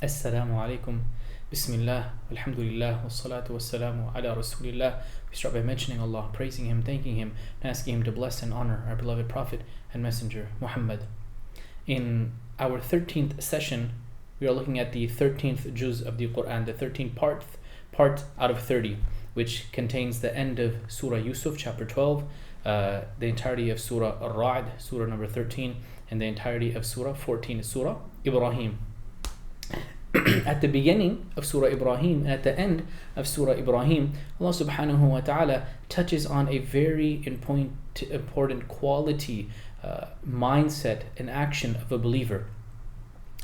Assalamu alaikum. Bismillah, alhamdulillah, wassalatu wassalamu ala rasulillah. We start by mentioning Allah, praising Him, thanking Him, and asking Him to bless and honor our beloved Prophet and Messenger, Muhammad. In our 13th session, we are looking at the 13th juz of the Quran, the 13th part out of 30, which contains the end of Surah Yusuf, chapter 12, the entirety of Surah Ar-Ra'd, Surah number 13, and the entirety of Surah 14, Surah Ibrahim. At the beginning of Surah Ibrahim and at the end of Surah Ibrahim, Allah subhanahu wa ta'ala touches on a very important quality, mindset and action of a believer.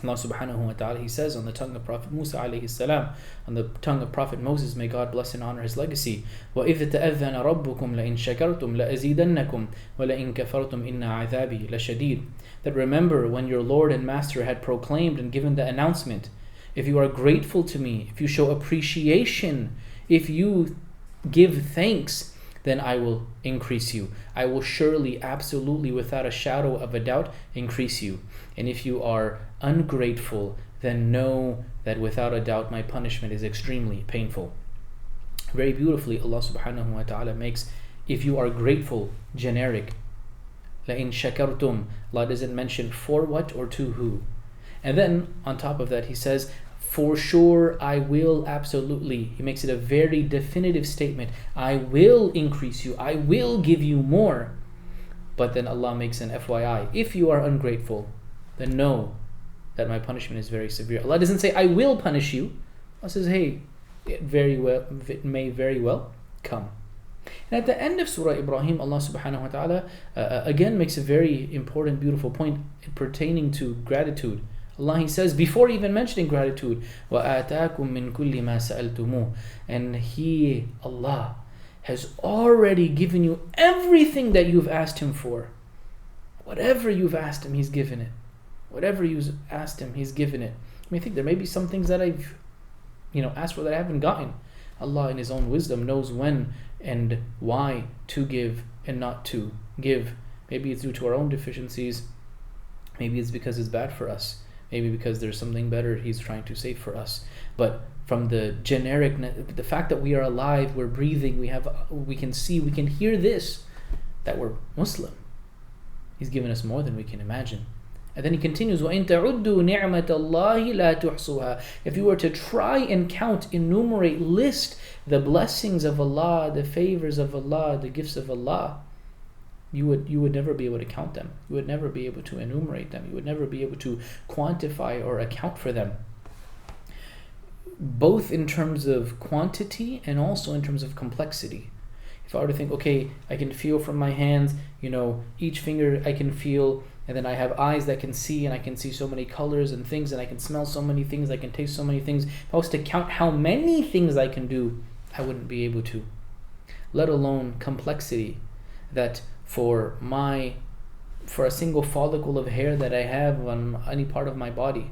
Allah subhanahu wa ta'ala, He says on the tongue of Prophet Musa alayhi salam, on the tongue of Prophet Moses, may God bless and honor his legacy, وَإِذْ تَأَذَّنَ رَبُّكُمْ لَإِن شَكَرْتُمْ لَأَزِيدَنَّكُمْ وَلَإِن كَفَرْتُمْ إِنَّ عَذَابِي لَشَدِيدٌ. That remember when your Lord and Master had proclaimed and given the announcement, if you are grateful to me, if you show appreciation, if you give thanks, then I will increase you. I will surely, absolutely, without a shadow of a doubt, increase you. And if you are ungrateful, then know that without a doubt my punishment is extremely painful. Very beautifully, Allah subhanahu wa ta'ala makes, if you are grateful, generic. لَإِن شَكَرْتُمْ. Allah doesn't mention for what or to who. And then, on top of that, He says, for sure, I will absolutely. He makes it a very definitive statement. I will increase you. I will give you more. But then Allah makes an FYI. If you are ungrateful, then know that my punishment is very severe. Allah doesn't say, I will punish you. Allah says, hey, it may very well come. And at the end of Surah Ibrahim, Allah subhanahu wa ta'ala again makes a very important, beautiful point pertaining to gratitude. Allah, He says, before even mentioning gratitude, وَآتَاكُم مِّن كُلِّ مَا سَأَلْتُمُوهُ. And He, Allah, has already given you everything that you've asked Him for. Whatever you've asked Him, He's given it. Whatever you've asked Him, He's given it. I think there may be some things that I've asked for that I haven't gotten. Allah in His own wisdom knows when and why to give and not to give. Maybe it's due to our own deficiencies. Maybe it's because it's bad for us. Maybe because there's something better He's trying to save for us. But from the generic, the fact that we are alive, we're breathing, we can see, we can hear this, that we're Muslim. He's given us more than we can imagine. And then He continues, وَإِن تَعُدُّوا نِعْمَةَ اللَّهِ لَا تُحْصُوهَا. If you were to try and count, enumerate, list the blessings of Allah, the favors of Allah, the gifts of Allah, you would never be able to count them. You would never be able to enumerate them. You would never be able to quantify or account for them. Both in terms of quantity and also in terms of complexity. If I were to think, okay, I can feel from my hands, each finger I can feel, and then I have eyes that can see, and I can see so many colors and things, and I can smell so many things, I can taste so many things. If I was to count how many things I can do, I wouldn't be able to. Let alone complexity, that for a single follicle of hair that I have on any part of my body,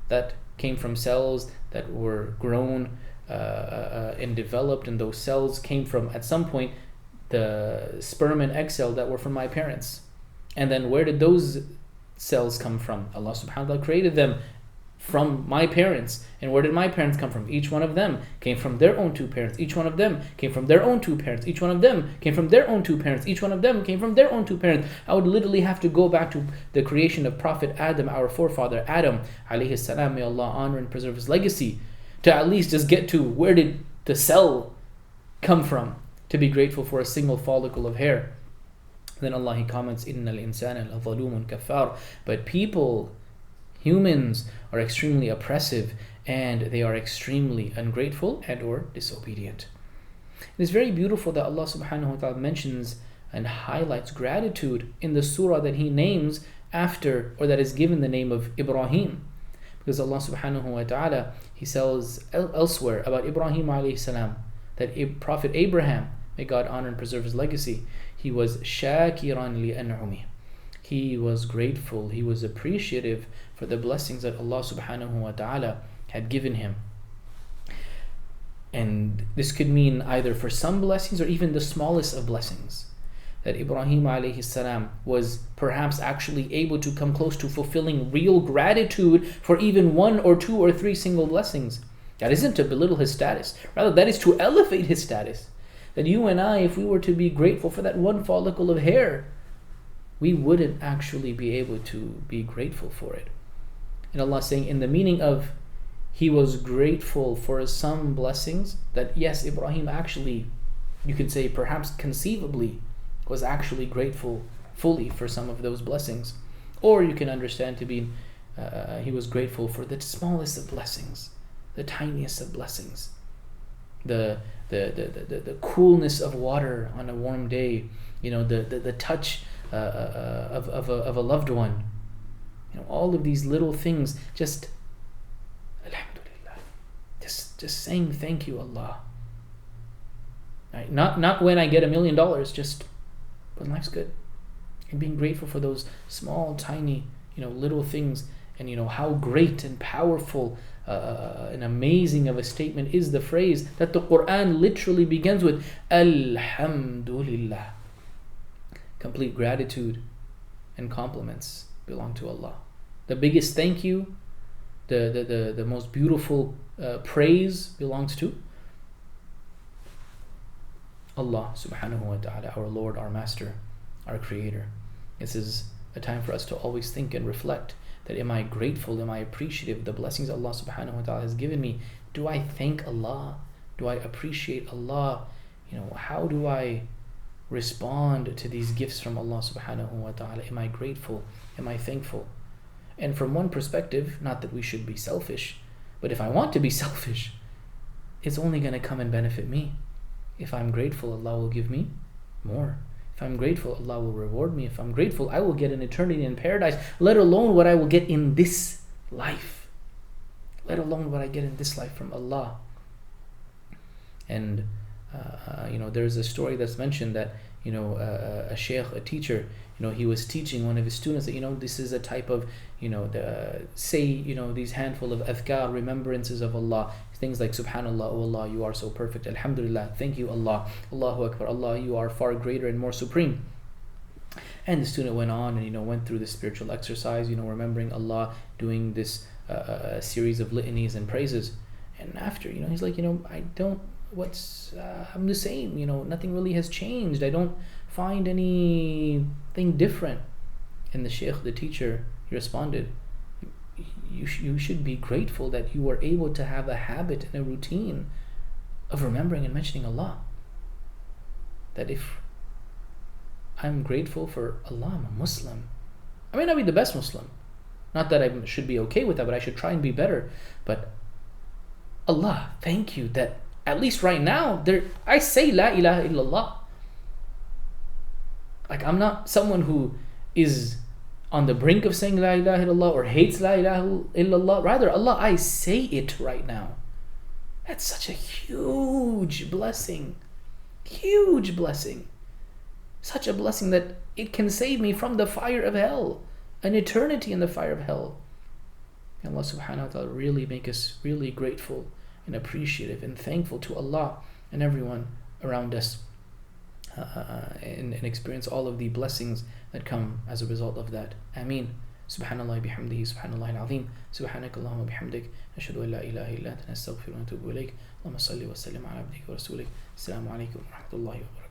that came from cells that were grown and developed, and those cells came from, at some point, the sperm and egg cell that were from my parents. And then where did those cells come from? Allah subhanahu wa ta'ala created them from my parents. And where did my parents come from? Each one of them came from their own two parents. Each one of them came from their own two parents. Each one of them came from their own two parents. Each one of them came from their own two parents. I would literally have to go back to the creation of Prophet Adam, our forefather Adam alayhi salam, may Allah honor and preserve his legacy, to at least just get to where did the cell come from, to be grateful for a single follicle of hair. Then Allah, He comments, إِنَّ الْإِنسَانَ لَظَلُومٌ كَفَّارٌ. But people, humans, are extremely oppressive, and they are extremely ungrateful and or disobedient. It is very beautiful that Allah subhanahu wa ta'ala mentions and highlights gratitude in the surah that He names after, or that is given the name of Ibrahim. Because Allah subhanahu wa ta'ala, He says elsewhere about Ibrahim alayhi salam, that Prophet Abraham, may God honor and preserve his legacy, he was shakiran li an'umi. He was grateful, he was appreciative for the blessings that Allah subhanahu wa ta'ala had given him. And this could mean either for some blessings or even the smallest of blessings. that Ibrahim alayhi salam was perhaps actually able to come close to fulfilling real gratitude for even one or two or three single blessings. That isn't to belittle his status. Rather, that is to elevate his status. That you and I, if we were to be grateful for that one follicle of hair, we wouldn't actually be able to be grateful for it. And Allah is saying in the meaning of he was grateful for some blessings, that yes, Ibrahim actually, you could say perhaps conceivably, was actually grateful fully for some of those blessings. Or you can understand to be he was grateful for the smallest of blessings, the tiniest of blessings, the coolness of water on a warm day, the touch of a loved one, all of these little things. Just alhamdulillah, just saying thank you, Allah. Right? Not when I get $1 million, just when life's good, and being grateful for those small, tiny, little things. And how great and powerful and amazing of a statement is the phrase that the Quran literally begins with Alhamdulillah. Complete gratitude and compliments belong to Allah. The biggest thank you, the most beautiful praise belongs to Allah subhanahu wa ta'ala, our Lord, our Master, our Creator. This is a time for us to always think and reflect that am I grateful, am I appreciative of the blessings Allah subhanahu wa ta'ala has given me? Do I thank Allah? Do I appreciate Allah? How do I respond to these gifts from Allah subhanahu wa ta'ala? Am I grateful? Am I thankful? And from one perspective, not that we should be selfish, but if I want to be selfish, it's only going to come and benefit me. If I'm grateful, Allah will give me more. If I'm grateful, Allah will reward me. If I'm grateful, I will get an eternity in paradise, let alone what I will get in this life. Let alone what I get in this life from Allah. And, there's a story that's mentioned that, a Shaykh, a teacher, he was teaching one of his students that, this is a type of, these handful of adhkar, remembrances of Allah. Things like Subhanallah, oh Allah, you are so perfect. Alhamdulillah, thank you Allah. Allahu Akbar, Allah, you are far greater and more supreme. And the student went on and went through the spiritual exercise, remembering Allah, doing this series of litanies and praises. And after, he's like, I'm the same, nothing really has changed. I don't find anything different. And the Shaykh, the teacher, he responded, you should be grateful that you are able to have a habit and a routine of remembering and mentioning Allah. That if I'm grateful for Allah, I'm a Muslim. I may not be the best Muslim. Not that I should be okay with that, but I should try and be better. But Allah, thank you that at least right now, I say La ilaha illallah. Like, I'm not someone who is on the brink of saying La ilaha illallah or hates La ilaha illallah. Rather, Allah, I say it right now. That's such a huge blessing. Huge blessing. Such a blessing that it can save me from the fire of hell. An eternity in the fire of hell. And Allah subhanahu wa ta'ala really make us really grateful and appreciative and thankful to Allah and everyone around us. And experience all of the blessings that come as a result of that. Ameen. Subhanallah bihamdihi, subhanallah al-azim, subhanakallahumma bihamdik, ashhadu an la ilaha illa anta, nastaghfiruka wa natubu ilayk. Allahumma salli wa sallim ala abdika wa rasulik. Assalamu alaikum wa rahmatullahi wa barakatuh.